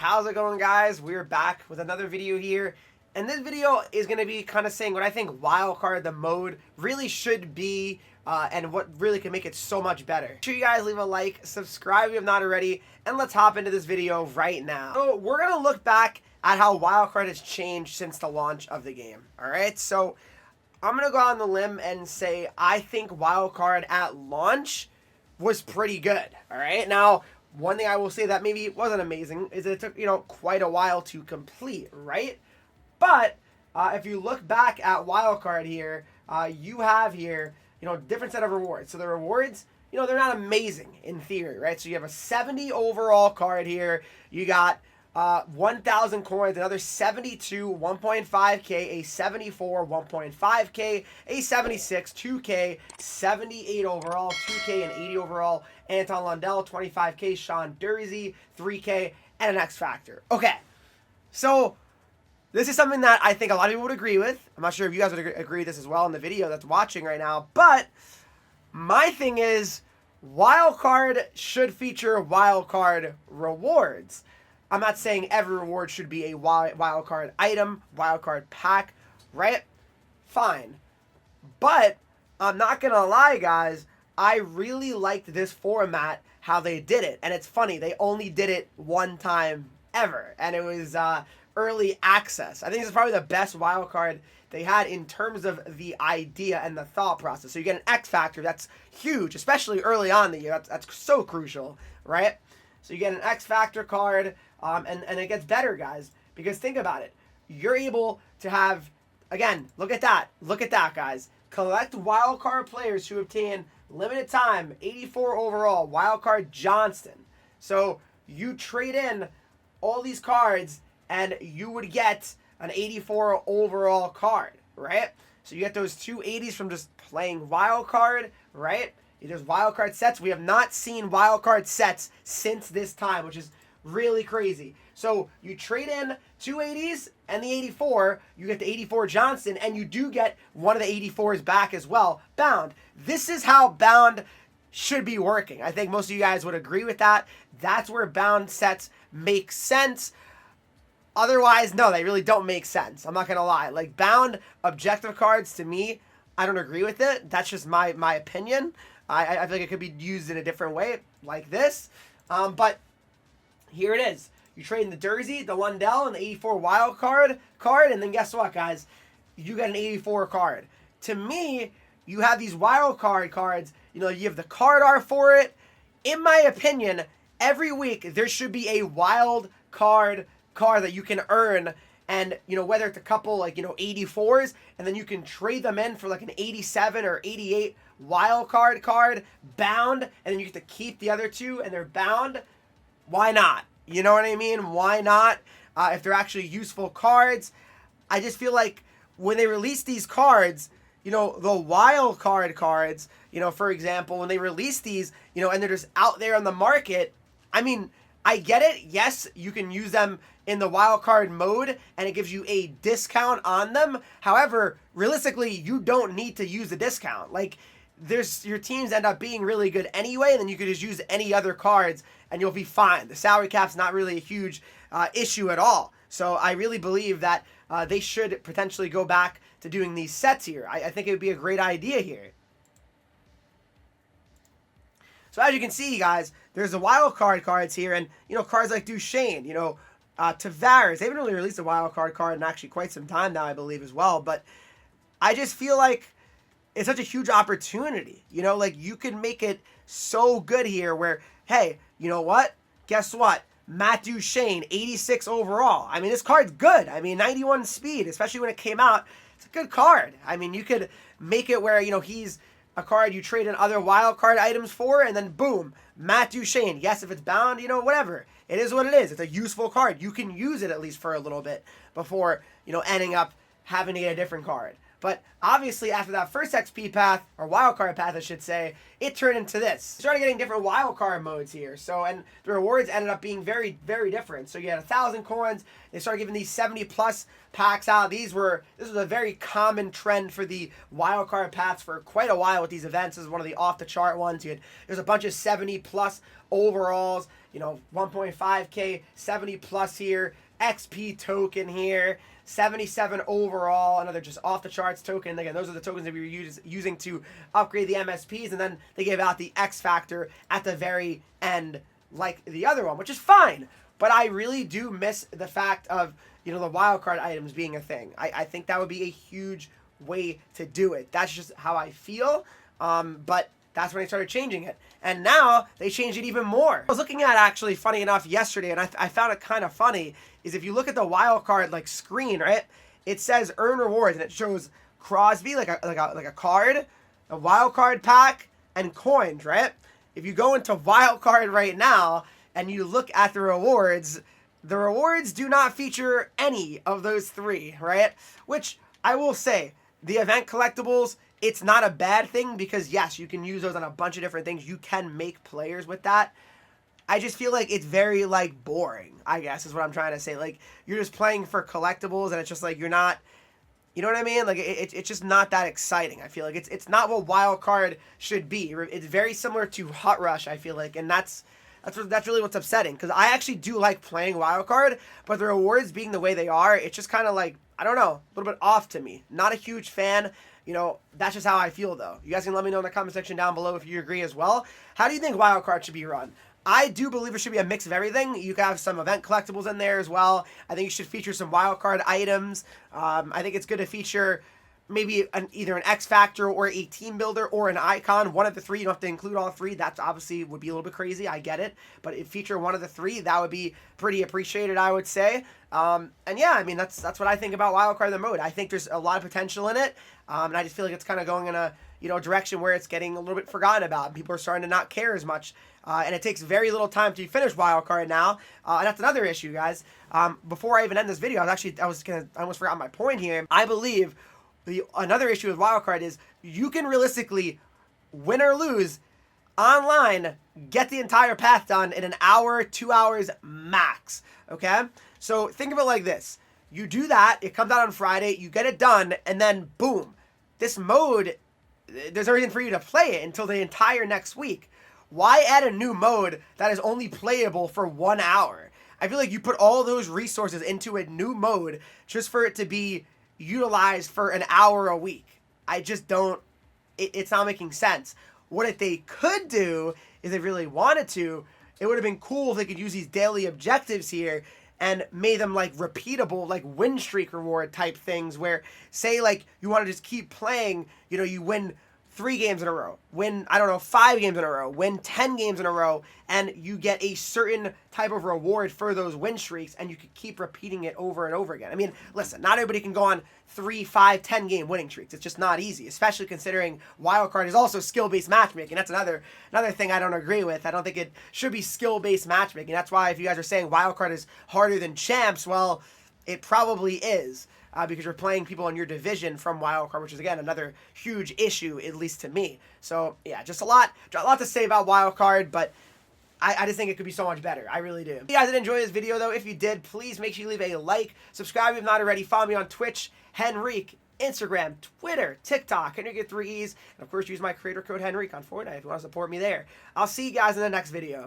How's it going, guys? We're back with another video here, and this video is going to be kind of saying what I think wildcard, the mode, really should be, and what really can make it so much better. Make sure you guys leave a like, subscribe if you have not already, and let's hop into this video right now. So we're going to look back at how wildcard has changed since the launch of the game. Alright, so I'm going to go on the limb and say I think wildcard at launch was pretty good. Alright, now one thing I will say that maybe wasn't amazing is that it took, quite a while to complete, right? But if you look back at wildcard here, you have here, different set of rewards. So the rewards, they're not amazing in theory, right? So you have a 70 overall card here. You got 1,000 coins, another 72, 1.5k, a 74, 1.5k, a 76, 2k, 78 overall, 2k, and 80 overall. Anton Lundell, 25k, Sean Dursey, 3k, and an X Factor. Okay, so this is something that I think a lot of people would agree with. I'm not sure if you guys would agree with this as well in the video that's watching right now, but my thing is wildcard should feature wildcard rewards. I'm not saying every reward should be a wildcard item, wildcard pack, right? Fine. But I'm not going to lie, guys. I really liked this format, how they did it. And it's funny, they only did it one time ever. And it was early access. I think this is probably the best wildcard they had in terms of the idea and the thought process. So you get an X Factor, that's huge, especially early on in the year. That's so crucial, right? So you get an X Factor card, and it gets better, guys. Because think about it. You're able to have, again, look at that, guys. Collect wildcard players who obtain limited time, 84 overall, wildcard Johnston. So you trade in all these cards, and you would get an 84 overall card, right? So you get those two 80s from just playing wildcard, right? There's wildcard sets. We have not seen wildcard sets since this time, which is really crazy. So you trade in two 80s and the 84, you get the 84 Johnston, and you do get one of the 84s back as well, bound. This is how bound should be working. I think most of you guys would agree with that. That's where bound sets make sense. Otherwise, no, they really don't make sense. I'm not going to lie. Like, bound objective cards, to me, I don't agree with it. That's just my opinion. I feel like it could be used in a different way, like this. But here it is. You trade in the Dursey, the Lundell, and the 84 wild card, and then guess what, guys? You get an 84 card. To me, you have these wild card cards. You have the card art for it. In my opinion, every week there should be a wild card that you can earn, and whether it's a couple 84s, and then you can trade them in for like an 87 or 88 wild card bound, and then you get to keep the other two and they're bound. Why not? You know what I mean? Why not? If they're actually useful cards. I just feel like when they release these cards, the wild card cards, for example, when they release these, and they're just out there on the market, I mean, I get it. Yes, you can use them in the wildcard mode, and it gives you a discount on them. However, realistically, you don't need to use the discount. Like, your teams end up being really good anyway, and then you could just use any other cards, and you'll be fine. The salary cap's not really a huge issue at all. So I really believe that they should potentially go back to doing these sets here. I think it would be a great idea here. So as you can see, guys, there's the wild card cards here, and cards like Duchesne, Tavares. They haven't really released a wild card in actually quite some time now, I believe, as well. But I just feel like it's such a huge opportunity. Like, you can make it so good here where, hey, you know what? Guess what? Matt Duchesne, 86 overall. I mean, this card's good. I mean, 91 speed, especially when it came out. It's a good card. I mean, you could make it where, he's a card you trade in other wild card items for, and then boom, Matt Duchesne. Yes, if it's bound, whatever. It is what it is. It's a useful card. You can use it at least for a little bit before, ending up having to get a different card. But obviously, after that first XP path, or wildcard path, I should say, it turned into this. Started getting different wildcard modes here. So, and the rewards ended up being very, very different. So you had 1,000 coins. They started giving these 70+ packs out. This was a very common trend for the wildcard paths for quite a while with these events. This is one of the off-the-chart ones. There's a bunch of 70+ overalls. you know, 1.5K, 70 plus here, XP token here, 77 overall, another just off the charts token. Again, those are the tokens that we were using to upgrade the MSPs, and then they gave out the X Factor at the very end like the other one, which is fine. But I really do miss the fact of, you know, the wildcard items being a thing. I think that would be a huge way to do it. That's just how I feel. But that's when they started changing it. And now they changed it even more. I was looking at, actually, funny enough, yesterday, and I found it kind of funny, is if you look at the wildcard like screen, right? It says earn rewards, and it shows Crosby, like a card, a wildcard pack, and coins, right? If you go into wildcard right now and you look at the rewards do not feature any of those three, right? Which I will say, the event collectibles, it's not a bad thing because, yes, you can use those on a bunch of different things. You can make players with that. I just feel like it's very, like, boring, I guess, is what I'm trying to say. Like, you're just playing for collectibles, and it's just like you're not, you know what I mean? Like, it's just not that exciting, I feel like. It's not what wildcard should be. It's very similar to Hot Rush, I feel like, and that's really what's upsetting, because I actually do like playing wildcard, but the rewards being the way they are, it's just kind of like, I don't know, a little bit off to me. Not a huge fan. You know, that's just how I feel, though. You guys can let me know in the comment section down below if you agree as well. How do you think wildcard should be run? I do believe it should be a mix of everything. You can have some event collectibles in there as well. I think you should feature some wildcard items. I think it's good to feature maybe either an X Factor or a team builder or an icon. One of the three. You don't have to include all three. That's obviously would be a little bit crazy. I get it. But if feature one of the three, that would be pretty appreciated, I would say. And yeah, I mean, that's what I think about wildcard the mode. I think there's a lot of potential in it. And I just feel like it's kind of going in a, you know, direction where it's getting a little bit forgotten about. People are starting to not care as much. And it takes very little time to finish wildcard now. And that's another issue, guys. Before I even end this video, I almost forgot my point here. I believe another issue with wildcard is you can realistically, win or lose, online, get the entire path done in an hour, 2 hours max, okay? So think of it like this. You do that, it comes out on Friday, you get it done, and then boom. This mode, there's no reason for you to play it until the entire next week. Why add a new mode that is only playable for 1 hour? I feel like you put all those resources into a new mode just for it to be utilized for an hour a week. I just don't, it's not making sense. What if they could do, if they really wanted to, it would have been cool if they could use these daily objectives here and made them like repeatable, like win streak reward type things where, say, like you want to just keep playing, you know, you win 3 games in a row, win, I don't know, 5 games in a row, win 10 games in a row, and you get a certain type of reward for those win streaks, and you could keep repeating it over and over again. I mean, listen, not everybody can go on 3, 5, 10 game winning streaks. It's just not easy, especially considering wildcard is also skill-based matchmaking. That's another thing I don't agree with. I don't think it should be skill-based matchmaking. That's why if you guys are saying wildcard is harder than champs, well, it probably is. Because you're playing people in your division from wildcard, which is, again, another huge issue, at least to me. So, yeah, just a lot to say about wildcard, but I just think it could be so much better. I really do. If you guys did enjoy this video, though, if you did, please make sure you leave a like, subscribe if not already, follow me on Twitch, Henreek, Instagram, Twitter, TikTok, Henreek with 3 E's, and, of course, use my creator code Henreek on Fortnite if you want to support me there. I'll see you guys in the next video.